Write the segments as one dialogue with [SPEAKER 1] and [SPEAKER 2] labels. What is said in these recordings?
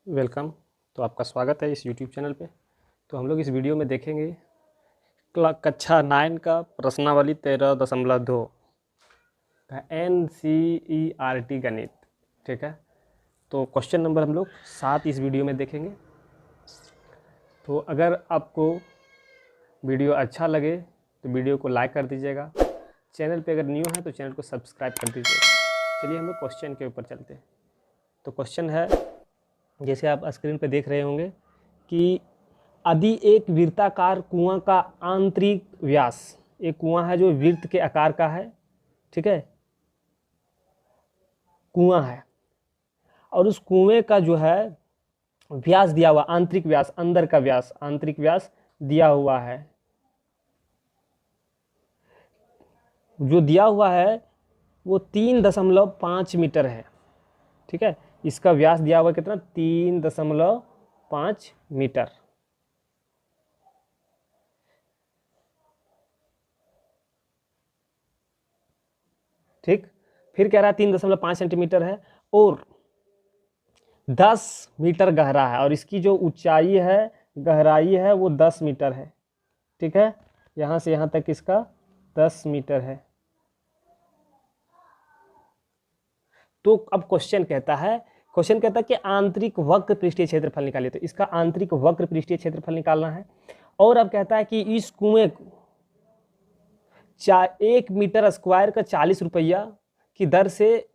[SPEAKER 1] Welcome. तो आपका स्वागत है इस यूट्यूब चैनल पे। तो हम लोग इस वीडियो में देखेंगे कक्षा 9 का प्रश्नावली 13.2 का NCERT गणित। ठीक है, तो क्वेश्चन नंबर हम लोग 7 इस वीडियो में देखेंगे। तो अगर आपको वीडियो अच्छा लगे तो वीडियो को लाइक कर दीजिएगा। चैनल पे अगर न्यू है तो चैनल को सब्सक्राइब कर दीजिएगा। चलिए हम लोग क्वेश्चन के ऊपर चलते हैं। तो क्वेश्चन है, जैसे आप स्क्रीन पे देख रहे होंगे कि यदि एक वृत्ताकार कुआं का आंतरिक व्यास, एक कुआं है जो वृत्त के आकार का है, ठीक है, कुआं है, और उस कुएं का जो है व्यास दिया हुआ, आंतरिक व्यास, अंदर का व्यास, आंतरिक व्यास दिया हुआ है, जो दिया हुआ है वो 3.5 मीटर है। ठीक है, इसका व्यास दिया हुआ कितना, 3.5 मीटर। ठीक, फिर कह रहा है 3.5 सेंटीमीटर है और 10 मीटर गहरा है, और इसकी जो ऊंचाई है, गहराई है, वो 10 मीटर है। ठीक है, यहां से यहां तक इसका 10 मीटर है। तो अब क्वेश्चन कहता है कि आंतरिक वक्र पृष्ठीय क्षेत्रफल निकालिए। तो इसका आंतरिक वक्र पृष्ठीय क्षेत्रफल निकालना है। और अब कहता है कि इस कुएं को 1 मीटर स्क्वायर का 40 रुपया की दर से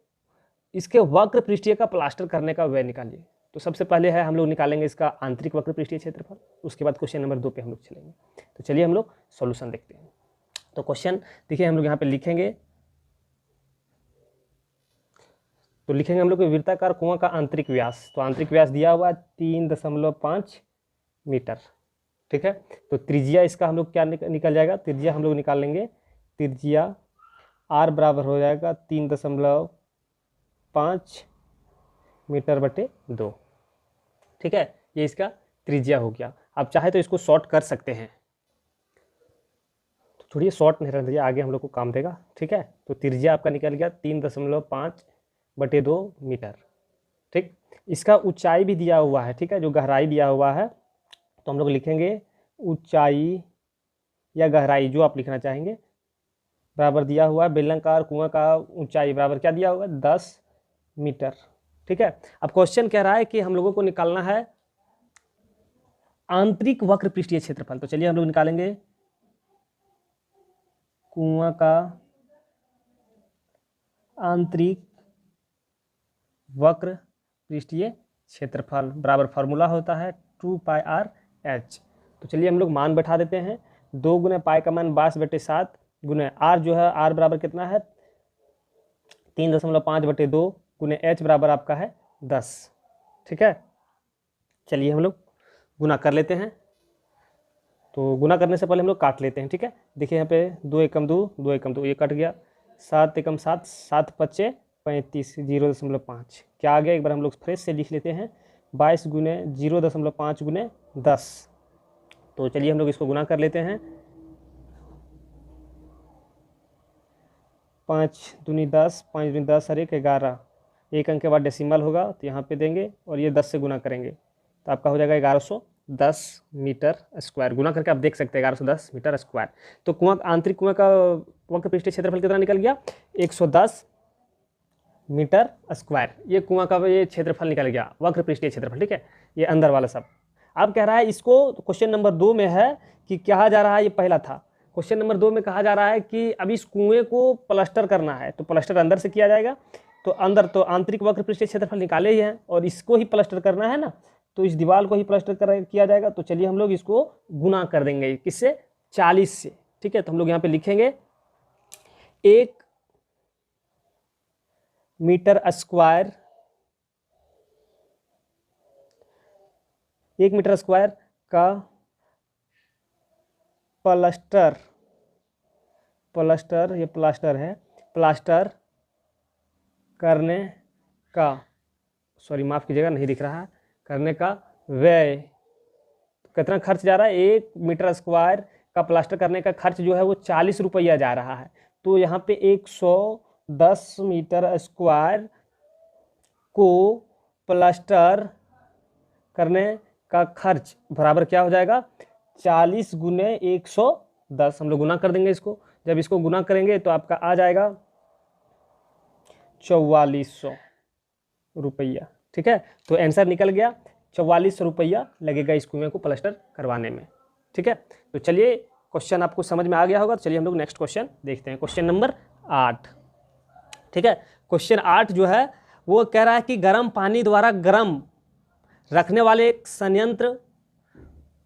[SPEAKER 1] इसके वक्र पृष्ठीय का प्लास्टर करने का व्यय निकालिए। तो सबसे पहले है हम लोग निकालेंगे इसका आंतरिक वक्र पृष्ठीय क्षेत्रफल, उसके बाद क्वेश्चन नंबर 2 पे हम लोग चलेंगे। तो चलिए हम लोग सॉल्यूशन देखते हैं। तो क्वेश्चन देखिए, हम लोग यहाँ पे लिखेंगे, तो लिखेंगे हम लोग वृत्ताकार कुआं का आंतरिक व्यास। तो आंतरिक व्यास दिया हुआ 3.5 मीटर। ठीक है, तो त्रिज्या इसका हम लोग क्या निकल जाएगा, त्रिज्या हम लोग निकाल लेंगे। त्रिज्या r बराबर हो जाएगा 3.5 मीटर बटे 2। ठीक है, ये इसका त्रिज्या हो गया। आप चाहे तो इसको शॉर्ट कर सकते हैं, तो छोड़िए शॉर्ट नहीं रहना चाहिए, आगे हम लोग को काम देगा। ठीक है, तो त्रिज्या आपका निकल गया 3.5 बटे 2 मीटर। ठीक, इसका ऊंचाई भी दिया हुआ है, ठीक है, जो गहराई दिया हुआ है, तो हम लोग लिखेंगे ऊंचाई या गहराई जो आप लिखना चाहेंगे, बराबर दिया हुआ है बेलनाकार कुआं का ऊंचाई बराबर क्या दिया हुआ है, 10 मीटर। ठीक है, अब क्वेश्चन कह रहा है कि हम लोगों को निकालना है आंतरिक वक्र पृष्ठीय क्षेत्रफल। तो चलिए हम लोग निकालेंगे कुआं का आंतरिक वक्र पृष्ठीय क्षेत्रफल बराबर फॉर्मूला होता है 2πr/h। तो चलिए हम लोग मान बैठा देते हैं। 2 गुने पाई का मान 22/7 गुने r जो है, r बराबर कितना है 3.5 बटे 2 गुने h बराबर आपका है 10। ठीक है, चलिए हम लोग गुना कर लेते हैं। तो गुना करने से पहले हम लोग काट लेते हैं। ठीक है, देखिए यहाँ पे 2 एकम 2, 2 एकम 2, ये कट गया। 7 एकम 7, 7 पच्चे 35, 0.5 क्या आ गया, एक बार हम लोग फ्रेश से लिख लेते हैं, 22 गुने 0.5 गुने 10। तो चलिए हम लोग इसको गुना कर लेते हैं। 5 दूनी 10, 5 दूनी 10 और 1 11, एक अंक के बाद डेसिमल होगा तो यहाँ पे देंगे और ये 10 से गुना करेंगे तो आपका हो जाएगा 1110 मीटर स्क्वायर। गुना करके आप देख सकते हैं 1110 मीटर स्क्वायर। तो कुआं, आंतरिक कुआं का वक्र पृष्ठीय क्षेत्रफल कितना निकल गया, 110 मीटर स्क्वायर। ये कुआं का ये क्षेत्रफल निकल गया, वक्र पृष्ठीय क्षेत्रफल। ठीक है, ये अंदर वाला सब। अब कह रहा है इसको, क्वेश्चन नंबर 2 में है कि कहा जा रहा है, ये पहला था, क्वेश्चन नंबर 2 में कहा जा रहा है कि अब इस कुएं को प्लास्टर करना है। तो प्लास्टर अंदर से किया जाएगा, तो अंदर तो आंतरिक वक्र पृष्ठीय क्षेत्रफल निकाले ही हैं और इसको ही प्लास्टर करना है ना, तो इस दीवार को ही प्लास्टर किया जाएगा। तो चलिए हम लोग इसको गुना कर देंगे, किससे, 40 से। ठीक है, तो हम लोग यहाँ पे लिखेंगे 1 मीटर स्क्वायर, 1 मीटर स्क्वायर का प्लास्टर, ये प्लास्टर है, प्लास्टर करने का, सॉरी माफ़ कीजिएगा नहीं दिख रहा है, करने का व्यय कितना खर्च जा रहा है, 1 मीटर स्क्वायर का प्लास्टर करने का खर्च जो है वो 40 रुपया जा रहा है। तो यहाँ पे 110 मीटर स्क्वायर को प्लास्टर करने का खर्च बराबर क्या हो जाएगा, 40 गुने 110। हम लोग गुना कर देंगे इसको। जब इसको गुना करेंगे तो आपका आ जाएगा 4400 रुपया। ठीक है, तो आंसर निकल गया 4400 रुपया लगेगा इस कुएं को प्लास्टर करवाने में। ठीक है, तो चलिए क्वेश्चन आपको समझ में आ गया होगा। तो चलिए हम लोग नेक्स्ट क्वेश्चन देखते हैं, क्वेश्चन नंबर 8। ठीक है, क्वेश्चन 8 जो है वो कह रहा है कि गर्म पानी द्वारा गर्म रखने वाले एक संयंत्र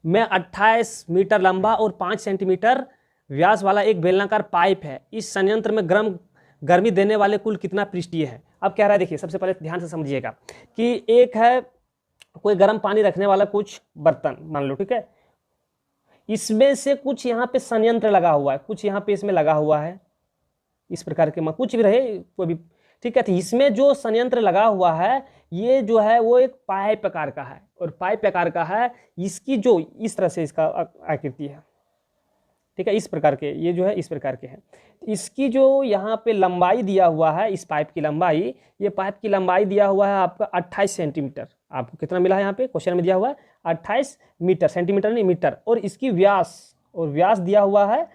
[SPEAKER 1] में 28 मीटर लंबा और 5 सेंटीमीटर व्यास वाला एक बेलनाकार पाइप है। इस संयंत्र में गर्मी देने वाले कुल कितना पृष्ठीय है। अब कह रहा है, देखिए सबसे पहले ध्यान से समझिएगा कि एक है कोई गर्म पानी रखने वाला कुछ बर्तन मान लो, ठीक है, इसमें से कुछ यहाँ पे संयंत्र लगा हुआ है, कुछ यहाँ पे इसमें लगा हुआ है, इस प्रकार के कुछ भी रहे कोई भी। ठीक है, तो इसमें जो संयंत्र लगा हुआ है ये जो है वो एक पाइप प्रकार का है, और पाइप प्रकार का है, इसकी जो इस तरह से इसका आकृति है। ठीक है, इस प्रकार के ये जो है इस प्रकार के हैं। इसकी जो यहाँ पे लंबाई दिया हुआ है, इस पाइप की लंबाई, ये पाइप की लंबाई दिया हुआ है आपका 28 सेंटीमीटर। आपको कितना मिला है यहाँ पे क्वेश्चन में दिया हुआ है 28 मीटर, सेंटीमीटर नहीं मीटर। और इसकी व्यास, और व्यास दिया हुआ है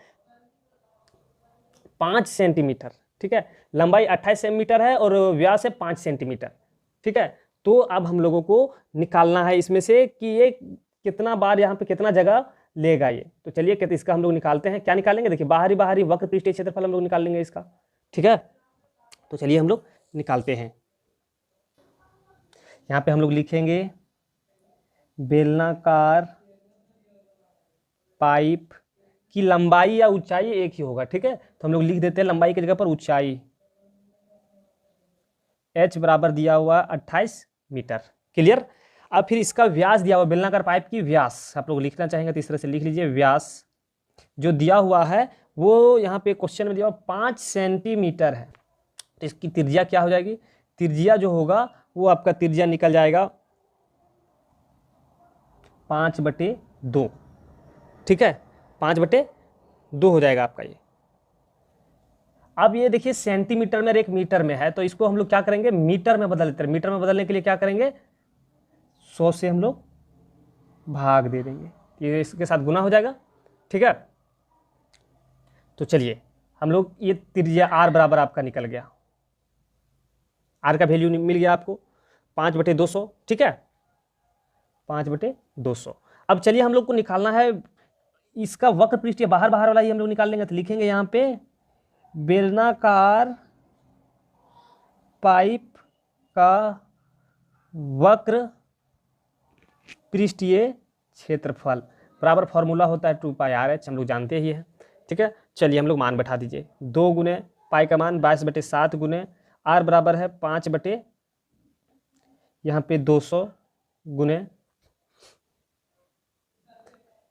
[SPEAKER 1] 5 सेंटीमीटर। ठीक है, लंबाई 28 सेंटीमीटर है और व्यास है 5 सेंटीमीटर। ठीक है, तो अब हम लोगों को निकालना है इसमें से कि ये कितना बार यहाँ पे कितना जगह लेगा ये। तो चलिए कहते इसका हम लोग निकालते हैं। क्या निकालेंगे, देखिए बाहरी वक्र पृष्ठीय क्षेत्रफल हम लोग निकाल लेंगे इसका। ठीक है, तो चलिए हम लोग निकालते हैं। यहाँ पे हम लोग लिखेंगे बेलनाकार पाइप की लंबाई या ऊंचाई एक ही होगा। ठीक है, तो हम लोग लिख देते हैं लंबाई की जगह पर ऊंचाई, h बराबर दिया हुआ 28 मीटर। क्लियर। अब फिर इसका व्यास दिया हुआ, बेलनाकार पाइप की व्यास आप लोग लिखना चाहेंगे तो इस तरह से लिख लीजिए। व्यास जो दिया हुआ है वो यहाँ पे क्वेश्चन में दिया हुआ 5 सेंटीमीटर है, तो इसकी त्रिज्या क्या हो जाएगी, त्रिज्या जो होगा वो आपका त्रिज्या निकल जाएगा 5/2। ठीक है, 5/2 हो जाएगा आपका ये। अब ये देखिए सेंटीमीटर में और एक मीटर में है, तो इसको हम लोग क्या करेंगे, मीटर में बदल देते हैं। मीटर में बदलने के लिए क्या करेंगे, 100 से हम लोग भाग दे देंगे, ये इसके साथ गुना हो जाएगा। ठीक है, तो चलिए हम लोग ये त्रिज्या r बराबर आपका निकल गया, r का वैल्यू मिल गया आपको 5/200। ठीक है, 5/200। अब चलिए हम लोग को निकालना है इसका वक्र पृष्ठीय, बाहर वाला ही हम लोग निकाल लेंगे। तो लिखेंगे यहाँ पे बेलनाकार पाइप का वक्र पृष्ठीय क्षेत्रफल बराबर फॉर्मूला होता है 2πr/h, हम लोग जानते ही हैं। ठीक है, चलिए हम लोग मान बैठा दीजिए, 2 गुने पाई का मान 22/7 गुने r बराबर है 5 यहाँ पे 200 गुने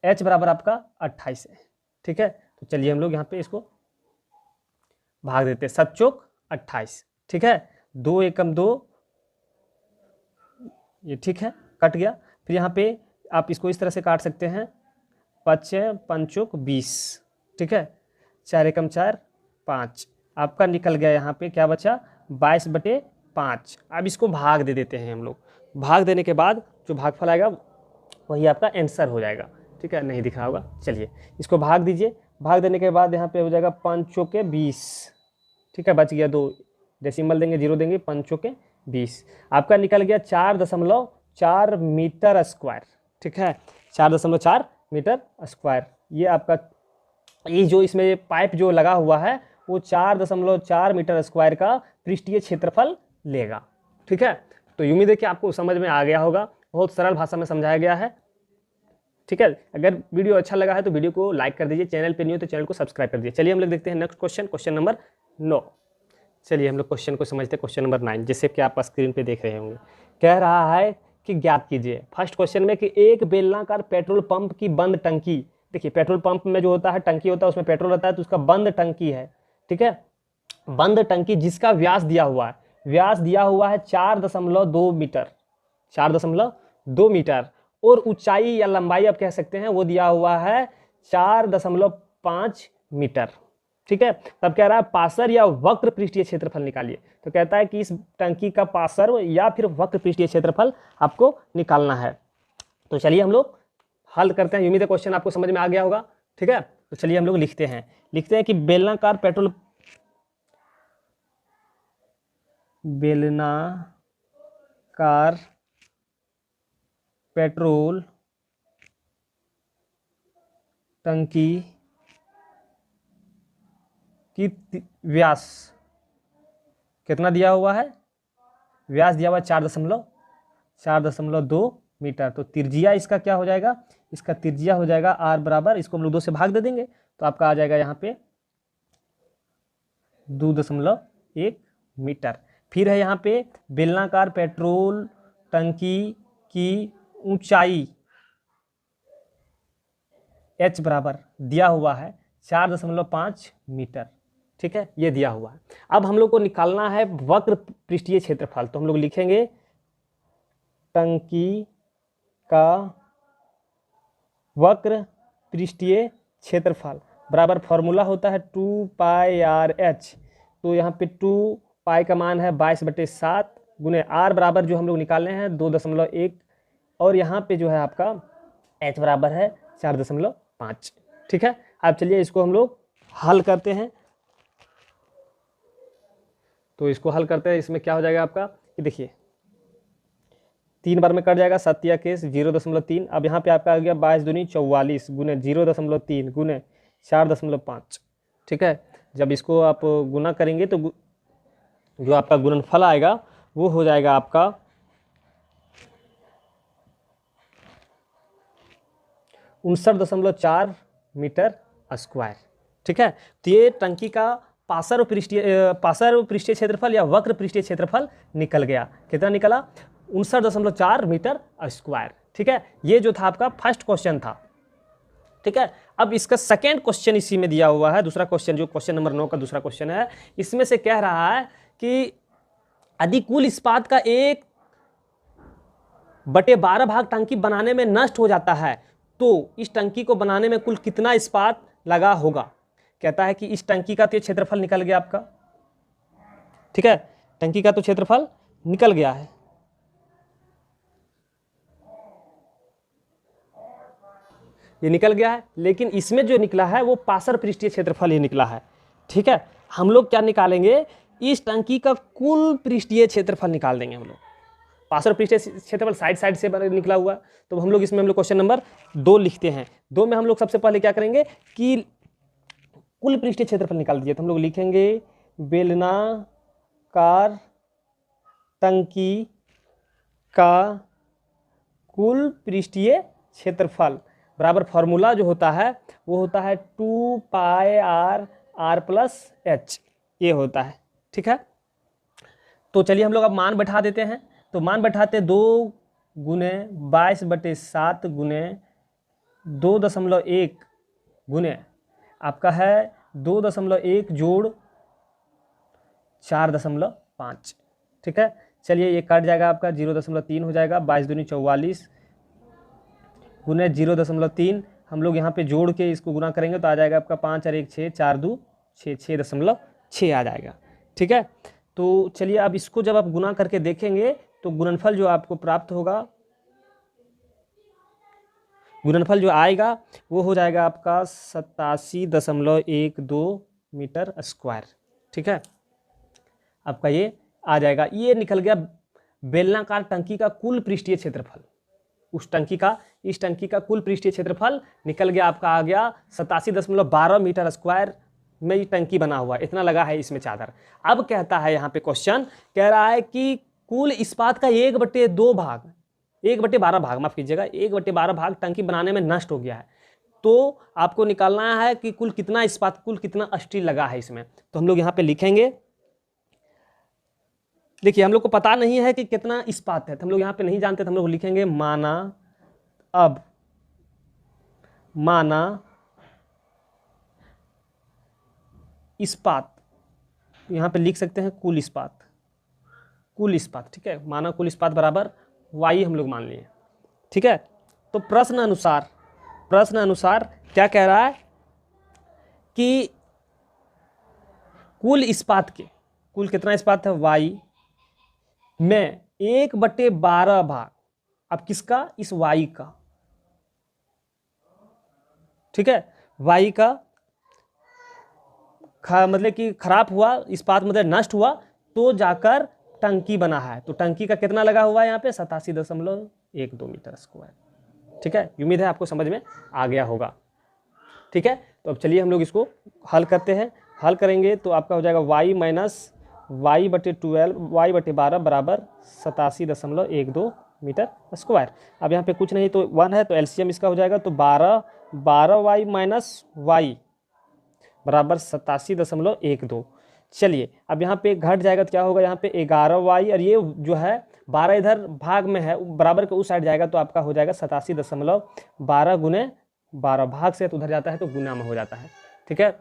[SPEAKER 1] h बराबर आपका 28 है। ठीक है, तो चलिए हम लोग यहाँ पे इसको भाग देते हैं, 7 चौक 28। ठीक है, 2 एकम 2, ये ठीक है कट गया। फिर यहाँ पे आप इसको इस तरह से काट सकते हैं, 5 पंचोक 20। ठीक है, 4 एकम 4 5, आपका निकल गया यहाँ पे क्या बचा 22/5। अब इसको भाग दे देते हैं हम लोग, भाग देने के बाद जो भागफल आएगा वही आपका आंसर हो जाएगा। ठीक है, नहीं दिख रहा होगा, चलिए इसको भाग दीजिए। भाग देने के बाद यहाँ पे हो जाएगा 5 चौके 20। ठीक है, बच गया 2, डेसिमल देंगे 0 देंगे, 5 चौके 20, आपका निकल गया 4.4 मीटर स्क्वायर। ठीक है, 4.4 मीटर स्क्वायर। ये आपका ये जो इसमें पाइप जो लगा हुआ है वो 4.4 मीटर स्क्वायर का पृष्ठीय क्षेत्रफल लेगा। ठीक है, तो उम्मीद है कि आपको समझ में आ गया होगा, बहुत सरल भाषा में समझाया गया है। ठीक है, अगर वीडियो अच्छा लगा है तो वीडियो को लाइक कर दीजिए, चैनल पे नहीं हो तो चैनल को सब्सक्राइब कर दीजिए। चलिए हम लोग देखते हैं नेक्स्ट क्वेश्चन, क्वेश्चन नंबर 9। चलिए हम लोग क्वेश्चन को समझते हैं, क्वेश्चन नंबर 9, जैसे कि आप स्क्रीन पे देख रहे होंगे। कह रहा है कि ज्ञात कीजिए, फर्स्ट क्वेश्चन में कि एक बेलनाकार पेट्रोल पंप की बंद टंकी, देखिए पेट्रोल पंप में जो होता है टंकी होता है, उसमें पेट्रोल रहता है, तो उसका बंद टंकी है। ठीक है, बंद टंकी जिसका व्यास दिया हुआ है, व्यास दिया हुआ है 4.2 मीटर, 4.2 मीटर, और ऊंचाई या लंबाई आप कह सकते हैं वो दिया हुआ है 4.5 मीटर। ठीक है, तब कह रहा है पासर या वक्र पृष्ठीय क्षेत्रफल निकालिए। तो कहता है कि इस टंकी का पासर या फिर वक्र पृष्ठीय क्षेत्रफल आपको निकालना है। तो चलिए हम लोग हल करते हैं। उम्मीद है क्वेश्चन आपको समझ में आ गया होगा। ठीक है, तो चलिए हम लोग लिखते हैं कि बेलनाकार पेट्रोल टंकी की व्यास कितना दिया हुआ है, व्यास दिया हुआ 4.2 मीटर। तो त्रिज्या इसका क्या हो जाएगा, इसका त्रिज्या हो जाएगा r बराबर, इसको हम लोग 2 से भाग दे देंगे तो आपका आ जाएगा यहाँ पे 2.1 मीटर। फिर है यहाँ पे बेलनाकार पेट्रोल टंकी की ऊंचाई h बराबर दिया हुआ है 4.5 मीटर। ठीक है, ये दिया हुआ है। अब हम लोग को निकालना है वक्र पृष्ठीय क्षेत्रफल। तो हम लोग लिखेंगे टंकी का वक्र पृष्ठीय क्षेत्रफल बराबर फॉर्मूला होता है 2πr/h। तो यहाँ पे 2π का मान है 22/7 गुने r बराबर जो हम लोग निकालने हैं 2.1 और यहाँ पे जो है आपका h बराबर है 4.5। ठीक है, अब चलिए इसको हम लोग हल करते हैं। तो इसको हल करते हैं, इसमें क्या हो जाएगा आपका कि देखिए 3 बार में कट जाएगा, 7 या केस 0.3। अब यहाँ पे आपका आ गया 22 दूनी 44 गुने 0.3 गुने 4.5। ठीक है, जब इसको आप गुना करेंगे तो जो आपका गुणनफल आएगा वो हो जाएगा आपका 59.4 मीटर स्क्वायर। ठीक है, तो ये टंकी का पार्श्व पृष्ठीय क्षेत्रफल या वक्र पृष्ठीय क्षेत्रफल निकल गया। कितना निकला, 59.4 मीटर स्क्वायर। ठीक है, ये जो था आपका फर्स्ट क्वेश्चन था। ठीक है, अब इसका सेकेंड क्वेश्चन इसी में दिया हुआ है। दूसरा क्वेश्चन जो क्वेश्चन नंबर 9 का दूसरा क्वेश्चन है, इसमें से कह रहा है कि यदि कुल इस्पात का 1/12 भाग टंकी बनाने में नष्ट हो जाता है तो इस टंकी को बनाने में कुल कितना इस्पात लगा होगा। कहता है कि इस टंकी का तो क्षेत्रफल निकल गया आपका। ठीक है, टंकी का तो क्षेत्रफल निकल गया है। ये निकल गया है, लेकिन इसमें जो निकला है वो पार्श्व पृष्ठीय क्षेत्रफल ही निकला है। ठीक है, हम लोग क्या निकालेंगे, इस टंकी का कुल पृष्ठीय क्षेत्रफल निकाल देंगे हम लोग। पार्श्व पृष्ठीय क्षेत्रफल साइड से निकला हुआ, तो हम लोग इसमें हम लोग क्वेश्चन नंबर 2 लिखते हैं। 2 में हम लोग सबसे पहले क्या करेंगे कि कुल पृष्ठीय क्षेत्रफल निकाल दीजिए। तो हम लोग लिखेंगे बेलनाकार टंकी का कुल पृष्ठीय क्षेत्रफल बराबर फॉर्मूला जो होता है वो होता है 2πr/h, ये होता है। ठीक है, तो चलिए हम लोग अब मान बैठा देते हैं। तो मान बैठाते 2 गुने 22/7 गुने 2.1 गुने आपका है 2.1 जोड़ 4.5। ठीक है, चलिए ये कट जाएगा आपका 0.3 हो जाएगा, 22 दूनी 44 गुने 0.3। हम लोग यहाँ पे जोड़ के इसको गुना करेंगे तो आ जाएगा आपका 5 और 1 6, 4 2 6, 6.6 आ जाएगा। ठीक है, तो चलिए अब इसको जब आप गुना करके देखेंगे तो गुणनफल जो आपको प्राप्त होगा, गुणनफल जो आएगा वो हो जाएगा आपका 87.12 मीटर स्क्वायर। ठीक है, आपका ये आ जाएगा। ये निकल गया बेलनाकार टंकी का कुल पृष्ठीय क्षेत्रफल। उस टंकी का, इस टंकी का कुल पृष्ठीय क्षेत्रफल निकल गया आपका, आ गया 87.12 मीटर स्क्वायर में ये टंकी बना हुआ, इतना लगा है इसमें चादर। अब कहता है यहाँ पे क्वेश्चन कह रहा है कि कुल इस्पात का 1/2 भाग, 1/12 भाग, माफ कीजिएगा, 1/12 भाग टंकी बनाने में नष्ट हो गया है। तो आपको निकालना है कि कुल कितना इस्पात, कुल कितना स्टील लगा है इसमें। तो हम लोग यहाँ पे लिखेंगे, देखिए हम लोग को पता नहीं है कि कितना इस्पात है, तो हम लोग यहाँ पे नहीं जानते, तो हम लोग लिखेंगे माना इस्पात, यहाँ पे लिख सकते हैं कुल इस्पात। ठीक है, माना कुल इस्पात बराबर y हम लोग मान लिए। ठीक है, तो प्रश्न अनुसार क्या कह रहा है कि कुल इस्पात के, कुल कितना इस्पात है y में 1/12 भाग, अब किसका, इस वाई का, ठीक है, वाई का मतलब कि खराब हुआ, इस्पात मतलब नष्ट हुआ, तो जाकर टंकी बना है। तो टंकी का कितना लगा हुआ है यहाँ पे, 87.12 मीटर स्क्वायर। ठीक है, उम्मीद है आपको समझ में आ गया होगा। ठीक है, तो अब चलिए हम लोग इसको हल करते हैं। हल करेंगे तो आपका हो जाएगा y माइनस y/12 बराबर 87.12 मीटर स्क्वायर। अब यहाँ पे कुछ नहीं तो 1 है, तो एलसीएम इसका हो जाएगा, तो 12y माइनस वाई बराबर 87.12। चलिए अब यहाँ पे घट जाएगा तो क्या होगा, यहाँ पे 11y, और ये जो है 12 इधर भाग में है, बराबर के उस साइड जाएगा तो आपका हो जाएगा 87.12 गुने 12, भाग से तो उधर जाता है तो गुना में हो जाता है। ठीक है,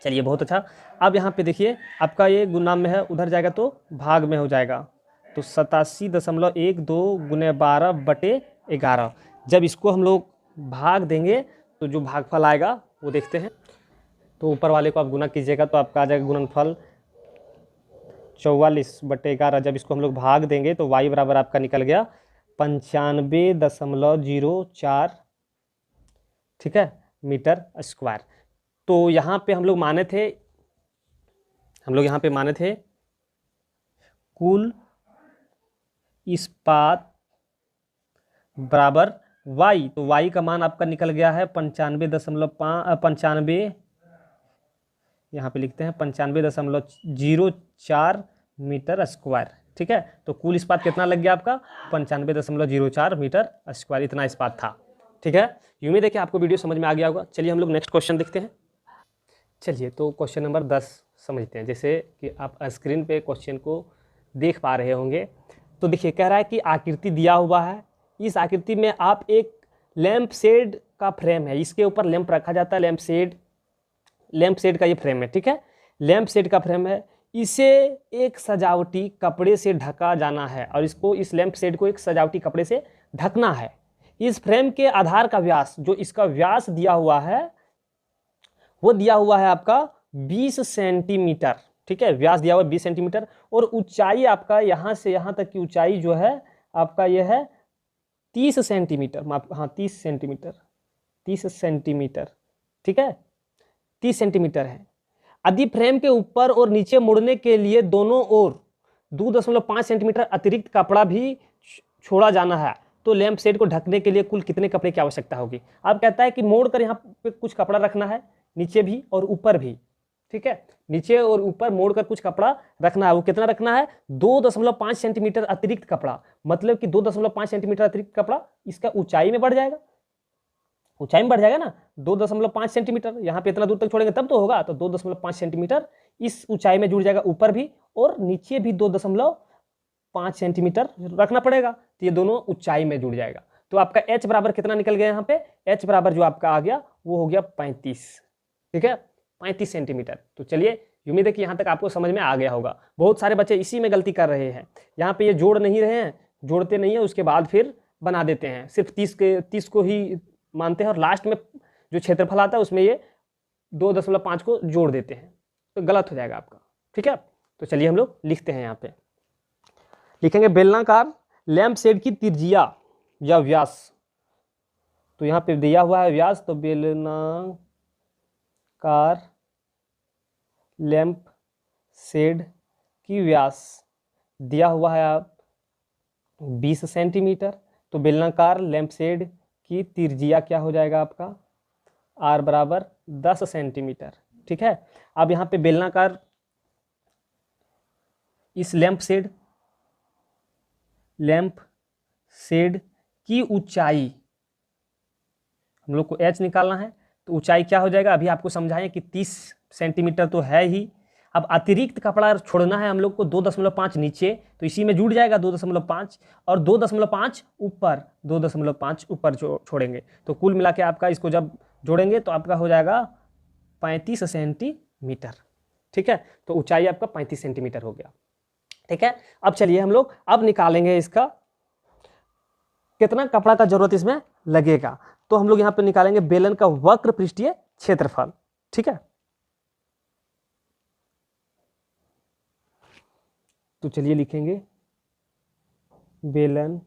[SPEAKER 1] चलिए बहुत अच्छा। अब यहाँ पे देखिए आपका ये गुना में है, उधर जाएगा तो भाग में हो जाएगा, तो 87.12 गुने 12/11। जब इसको हम लोग भाग देंगे तो जो भागफल आएगा वो देखते हैं। तो ऊपर वाले को आप गुना कीजिएगा तो आपका आ जाएगा गुणनफल 44/11। जब इसको हम लोग भाग देंगे तो y बराबर आपका निकल गया 95.04, ठीक है, मीटर स्क्वायर। तो यहाँ पे हम लोग माने थे कुल इस्पात बराबर y, तो y का मान आपका निकल गया है 95.95, यहाँ पे लिखते हैं 95.04 मीटर स्क्वायर। ठीक है, तो कुल इस्पात कितना लग गया आपका, 95.04 मीटर स्क्वायर, इतना इस्पात था। ठीक है, उम्मीद है कि आपको वीडियो समझ में आ गया होगा। चलिए हम लोग नेक्स्ट क्वेश्चन देखते हैं। चलिए तो क्वेश्चन नंबर 10 समझते हैं। जैसे कि आप स्क्रीन पे क्वेश्चन को देख पा रहे होंगे, तो देखिए कह रहा है कि आकृति दिया हुआ है, इस आकृति में आप एक लैंप शेड का फ्रेम है, इसके ऊपर लैंप रखा जाता है, लैंप शेड का ये फ्रेम है। ठीक है, लैंप शेड का फ्रेम है, इसे एक सजावटी कपड़े से ढका जाना है, और इस लैंप शेड को एक सजावटी कपड़े से ढकना है। इस फ्रेम के आधार का व्यास, जो इसका व्यास दिया हुआ है वो दिया हुआ है आपका 20 सेंटीमीटर। ठीक है, व्यास दिया हुआ है 20 सेंटीमीटर, और ऊंचाई आपका यहाँ से यहाँ तक की ऊंचाई जो है आपका यह है 30 सेंटीमीटर। हाँ 30 सेंटीमीटर, ठीक है, 30 सेंटीमीटर है। यदि फ्रेम के ऊपर और नीचे मुड़ने के लिए दोनों ओर 2.5 सेंटीमीटर अतिरिक्त कपड़ा भी छोड़ा जाना है, तो लैंप शेड को ढकने के लिए कुल कितने कपड़े की आवश्यकता होगी। अब कहता है कि मोड़कर यहाँ पे कुछ कपड़ा रखना है, नीचे भी और ऊपर भी। ठीक है, नीचे और ऊपर मोड़कर कुछ कपड़ा रखना है, वो कितना रखना है, 2.5 सेंटीमीटर अतिरिक्त कपड़ा। मतलब कि 2.5 सेंटीमीटर अतिरिक्त कपड़ा इसका ऊंचाई में बढ़ जाएगा, ऊंचाई में बढ़ जाएगा ना, 2.5 सेंटीमीटर, यहाँ पे इतना दूर तक छोड़ेंगे तब तो होगा, तो 2.5 सेंटीमीटर इस ऊंचाई में जुड़ जाएगा, ऊपर भी और नीचे भी 2.5 सेंटीमीटर रखना पड़ेगा, तो ये दोनों ऊंचाई में जुड़ जाएगा। तो आपका h बराबर कितना निकल गया यहाँ पे, h बराबर जो आपका आ गया वो हो गया 35। ठीक है, 35 सेंटीमीटर। तो चलिए उम्मीद है कि यहाँ तक आपको समझ में आ गया होगा। बहुत सारे बच्चे इसी में गलती कर रहे हैं, यहाँ पे ये जोड़ नहीं रहे हैं, जोड़ते नहीं है, उसके बाद फिर बना देते हैं, सिर्फ 30 को ही मानते हैं, और लास्ट में जो क्षेत्रफल आता है उसमें ये 2.5 को जोड़ देते हैं, तो गलत हो जाएगा आपका। ठीक है, तो चलिए हम लोग लिखते हैं, यहाँ पे लिखेंगे बेलनाकार लैंप शेड की त्रिज्या या व्यास। तो यहाँ पे दिया हुआ है व्यास, तो बेलनाकार लैंप शेड की व्यास दिया हुआ है आप 20 सेंटीमीटर, तो बेलनाकार लैंप शेड की त्रिज्या क्या हो जाएगा आपका, r बराबर 10 सेंटीमीटर। ठीक है, अब यहाँ पे बेलनाकार इस लैंप शेड की ऊंचाई हम लोग को h निकालना है, तो ऊंचाई क्या हो जाएगा, अभी आपको समझाएं कि 30 सेंटीमीटर तो है ही। अब अतिरिक्त कपड़ा छोड़ना है हम लोग को 2.5 नीचे, तो इसी में जुड़ जाएगा 2.5, और 2.5 ऊपर, 2.5 ऊपर छोड़ेंगे, तो कुल मिला के आपका इसको जब जोड़ेंगे तो आपका हो जाएगा 35 सेंटीमीटर। ठीक है, तो ऊंचाई आपका 35 सेंटीमीटर हो गया। ठीक है, अब चलिए हम लोग अब निकालेंगे इसका कितना कपड़ा का जरूरत इसमें लगेगा। तो हम लोग यहाँ पे निकालेंगे बेलन का वक्र पृष्ठीय क्षेत्रफल। ठीक है, तो चलिए लिखेंगे बेलन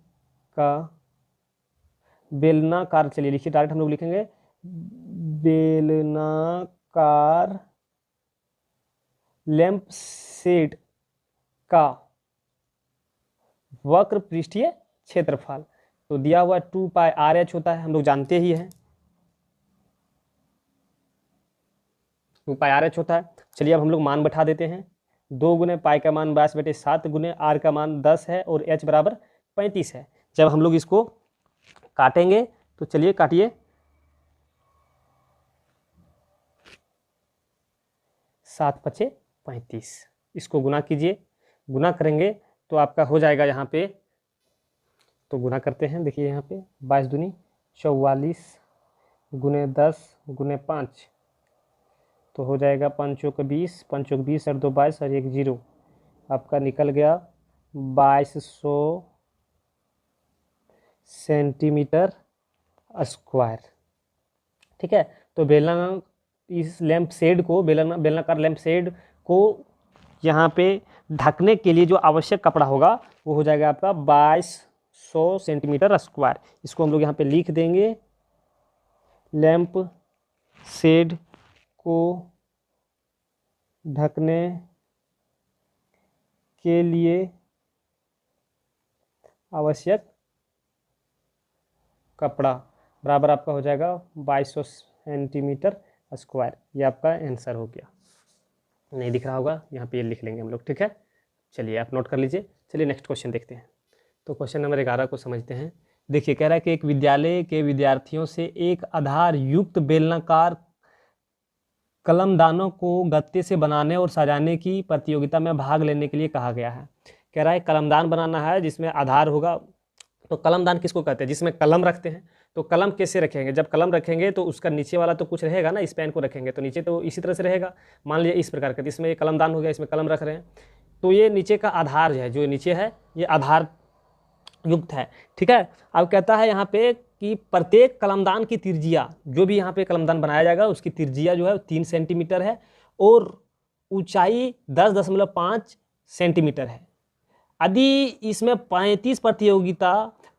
[SPEAKER 1] का बेलनाकार, चलिए लिखिए डायरेक्ट हम लोग लिखेंगे बेलनाकार लैंप शेड का वक्र पृष्ठीय क्षेत्रफल। तो दिया हुआ 2πRh होता है, हम लोग जानते ही हैं 2πRh होता है। चलिए अब हम लोग मान बैठा देते हैं। 2 गुने पाई का मान 22/7 गुने r का मान 10 है और h बराबर 35 है। जब हम लोग इसको काटेंगे तो चलिए काटिए। 7×5 = 35, इसको गुना कीजिए। गुना करेंगे तो आपका हो जाएगा यहाँ पे, तो गुना करते हैं, देखिए यहाँ पे 22 दूनी 44 गुने 10 गुने 5, तो हो जाएगा 5 चौक 20, 5 चौक 20 और 2 22 और 1 0, आपका निकल गया 2200 सेंटीमीटर स्क्वायर। ठीक है, तो बेलना इस लैंप शेड को, बेलनाकार लैंप शेड को यहाँ पे ढकने के लिए जो आवश्यक कपड़ा होगा वो हो जाएगा आपका 2200 सेंटीमीटर स्क्वायर। इसको हम लोग यहाँ पे लिख देंगे, लैंप शेड को ढकने के लिए आवश्यक कपड़ा बराबर आपका हो जाएगा 2200 सेंटीमीटर स्क्वायर। ये आपका आंसर हो गया। नहीं दिख रहा होगा, यहाँ पे ये लिख लेंगे हम लोग। ठीक है, चलिए आप नोट कर लीजिए। चलिए नेक्स्ट क्वेश्चन देखते हैं। तो क्वेश्चन नंबर 11 को समझते हैं। देखिए कह रहा है कि एक विद्यालय के विद्यार्थियों से एक आधार युक्त बेलनाकार कलमदानों को गत्ते से बनाने और सजाने की प्रतियोगिता में भाग लेने के लिए कहा गया है। कह रहा है कलमदान बनाना है जिसमें आधार होगा। तो कलमदान किसको कहते हैं? जिसमें कलम रखते हैं। तो कलम कैसे रखेंगे? जब कलम रखेंगे तो उसका नीचे वाला तो कुछ रहेगा ना, इस पेन को रखेंगे तो नीचे तो इसी तरह से रहेगा। मान लीजिए इस प्रकार का, इसमें ये कलमदान हो गया, इसमें कलम रख रहे हैं, तो ये नीचे का आधार है, जो नीचे है ये आधार युक्त है। ठीक है, अब कहता है यहाँ पे कि प्रत्येक कलमदान की तिर्जिया, जो भी यहाँ पे कलमदान बनाया जाएगा उसकी तिर्जिया जो है 3 सेंटीमीटर है और ऊंचाई 10.5 सेंटीमीटर है। यदि इसमें 35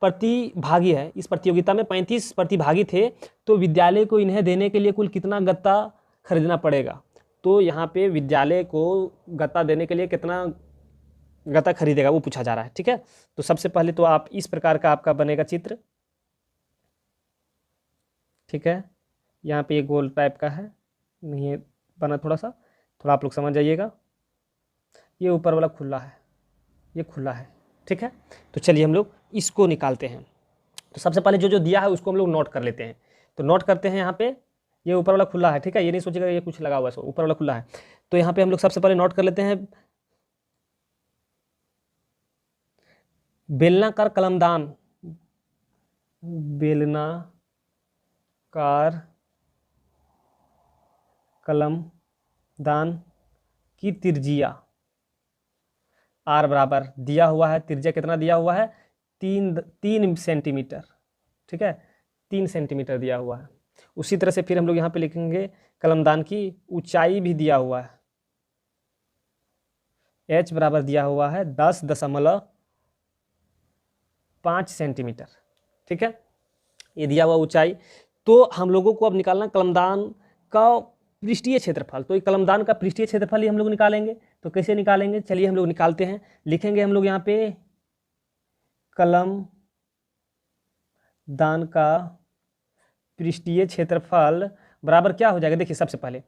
[SPEAKER 1] प्रतिभागी है, इस प्रतियोगिता में 35 प्रतिभागी थे, तो विद्यालय को इन्हें देने के लिए कुल कितना गत्ता खरीदना पड़ेगा? तो यहाँ पे विद्यालय को गत्ता देने के लिए कितना गत्ता खरीदेगा वो पूछा जा रहा है। ठीक है, तो सबसे पहले तो आप इस प्रकार का आपका बनेगा चित्र। ठीक है, यहाँ पे ये गोल टाइप का है, नहीं है बना, थोड़ा आप लोग समझ जाइएगा। ये ऊपर वाला खुला है, ये खुला है। ठीक है, तो चलिए हम लोग इसको निकालते हैं। तो सबसे पहले जो जो दिया है उसको हम लोग नोट कर लेते हैं। तो नोट करते हैं, यहाँ पे ये ऊपर वाला खुला है। ठीक है, ये नहीं सोचेगा ये कुछ लगा हुआ है, ऊपर वाला खुला है। तो यहाँ पे हम लोग सबसे पहले नोट कर लेते हैं, बेलनाकार कलमदान, बेलनाकार कलमदान की तिर्जिया r बराबर दिया हुआ है, तिर्जिया कितना दिया हुआ है? 3 सेंटीमीटर। ठीक है, 3 सेंटीमीटर दिया हुआ है। उसी तरह से फिर हम लोग यहाँ पे लिखेंगे कलमदान की ऊंचाई भी दिया हुआ है, h बराबर दिया हुआ है 10.5 सेंटीमीटर। ठीक है, ये दिया हुआ ऊंचाई। तो हम लोगों को अब निकालना कलमदान का पृष्ठीय क्षेत्रफल। तो ये कलमदान का पृष्ठीय क्षेत्रफल ही हम लोग निकालेंगे। तो कैसे निकालेंगे? चलिए हम लोग निकालते हैं। लिखेंगे हम लोग यहाँ पे कलमदान का पृष्ठीय क्षेत्रफल बराबर क्या हो जाएगा? देखिए सबसे पहले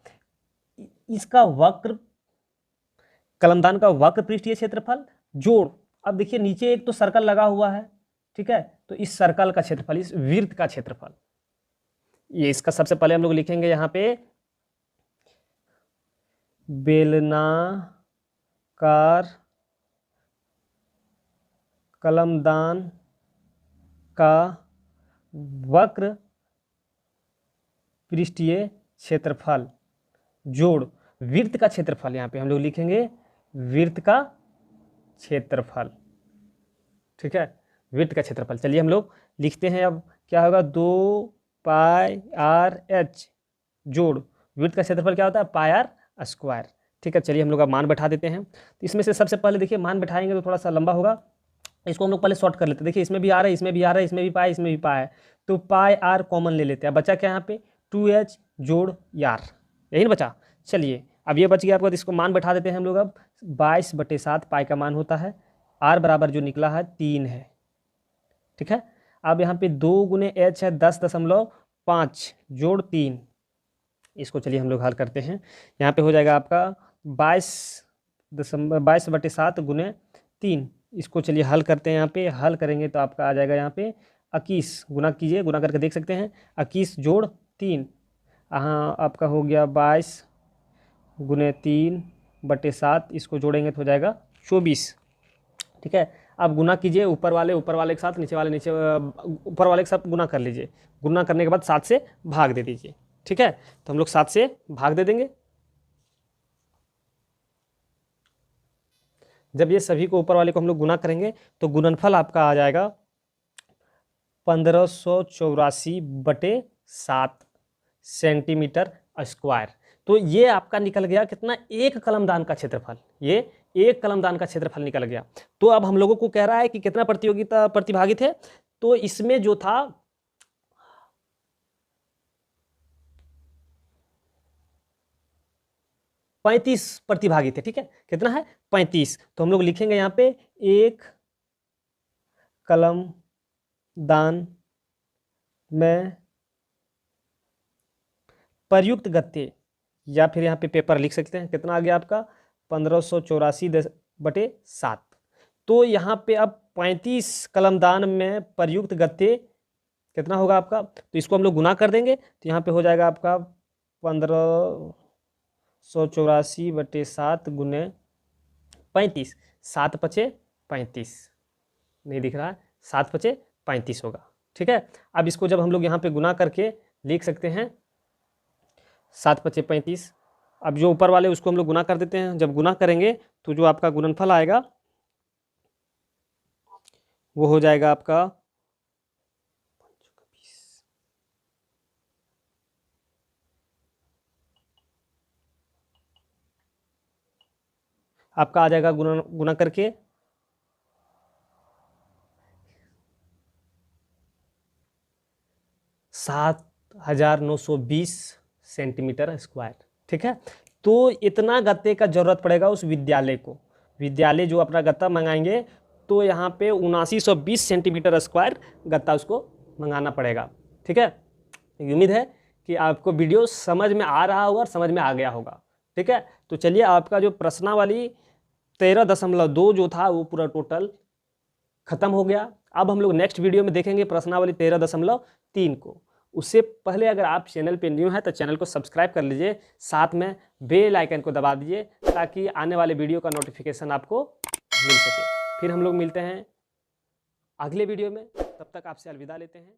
[SPEAKER 1] इसका वक्र, कलमदान का वक्र पृष्ठीय क्षेत्रफल जोड़, अब देखिए नीचे एक तो सर्कल लगा हुआ है। ठीक है, तो इस सर्कल का क्षेत्रफल, इस वृत्त का क्षेत्रफल, ये इसका सबसे पहले हम लोग लिखेंगे यहाँ पे बेलनाकार कलमदान का वक्र पृष्ठीय क्षेत्रफल जोड़ वृत्त का क्षेत्रफल। यहाँ पे हम लोग लिखेंगे वृत्त का क्षेत्रफल। ठीक है, वृत्त का क्षेत्रफल। चलिए हम लोग लिखते हैं, अब क्या होगा? 2πRh जोड़ वृत्त का क्षेत्रफल क्या होता है? πr square. ठीक है, चलिए हम लोग अब मान बैठा देते हैं। तो इसमें से सबसे पहले देखिए मान बैठाएंगे तो थोड़ा सा लंबा होगा, इसको हम लोग पहले शॉर्ट कर लेते हैं। देखिए इसमें भी आ रहा है, इसमें भी आ रहा है, इसमें भी पाई, इसमें भी पाई है, तो पाई आर कॉमन ले लेते हैं। बचा क्या यहाँ पे 2h जोड़ यार, यही ना बचा। चलिए अब ये बच गया आपका, तो इसको मान बैठा देते हैं हम लोग। अब 22/7 पाई का मान होता है, आर बराबर जो निकला है 3 है। ठीक है, अब यहाँ पे 2 गुने h है 10.5 जोड़ 3, इसको चलिए हम लोग हल करते हैं। यहाँ पे हो जाएगा आपका 22/7 गुने 3, इसको चलिए हल करते हैं। यहाँ पे हल करेंगे तो आपका आ जाएगा यहाँ पे 21, गुना कीजिए, गुना करके देख सकते हैं, 21 जोड़ 3, हाँ आपका हो गया 22 गुने 3/7, इसको जोड़ेंगे तो हो जाएगा 24। ठीक है, अब गुना कीजिए, ऊपर वाले के साथ, नीचे वाले ऊपर वाले के साथ गुना कर लीजिए। गुना करने के बाद 7 से भाग दे दीजिए। ठीक है, तो हम लोग 7 से भाग दे देंगे। जब ये सभी को ऊपर वाले को हम लोग गुना करेंगे तो गुणनफल आपका आ जाएगा 1584/7 सेंटीमीटर स्क्वायर। तो ये आपका निकल गया कितना, एक कलमदान का क्षेत्रफल, ये एक कलमदान का क्षेत्रफल निकल गया। तो अब हम लोगों को कह रहा है कि कितना प्रतिभागी थे, तो इसमें जो था 35 प्रतिभागी थे। ठीक है, कितना है 35, तो हम लोग लिखेंगे यहाँ पे एक कलमदान में प्रयुक्त गत्ते, या फिर यहाँ पे पेपर लिख सकते हैं, कितना आ गया आपका 1584/7। तो यहाँ पे अब 35 कलमदान में प्रयुक्त गत्ते कितना होगा आपका, तो इसको हम लोग गुना कर देंगे, तो यहाँ पे हो जाएगा आपका 1584/7 गुने 35, 7 पचे 35, नहीं दिख रहा है, 7 पचे 35 होगा। ठीक है, अब इसको जब हम लोग यहाँ पे गुना करके लिख सकते हैं 7 पचे 35, अब जो ऊपर वाले उसको हम लोग गुना कर देते हैं। जब गुना करेंगे तो जो आपका गुणनफल आएगा वो हो जाएगा आपका आ जाएगा गुना करके 7920 सेंटीमीटर स्क्वायर। ठीक है, तो इतना गत्ते का जरूरत पड़ेगा उस विद्यालय को। विद्यालय जो अपना गत्ता मंगाएंगे तो यहाँ पे 7920 सेंटीमीटर स्क्वायर गत्ता उसको मंगाना पड़ेगा। ठीक है, उम्मीद है कि आपको वीडियो समझ में आ रहा होगा और समझ में आ गया होगा। ठीक है, तो चलिए आपका जो प्रश्नावली 13.2 जो था वो पूरा टोटल खत्म हो गया। अब हम लोग नेक्स्ट वीडियो में देखेंगे प्रश्नावली 13.3 को। उससे पहले अगर आप चैनल पे न्यू हैं तो चैनल को सब्सक्राइब कर लीजिए, साथ में बेल आइकन को दबा दीजिए ताकि आने वाले वीडियो का नोटिफिकेशन आपको मिल सके। फिर हम लोग मिलते हैं अगले वीडियो में, तब तक आपसे अलविदा लेते हैं।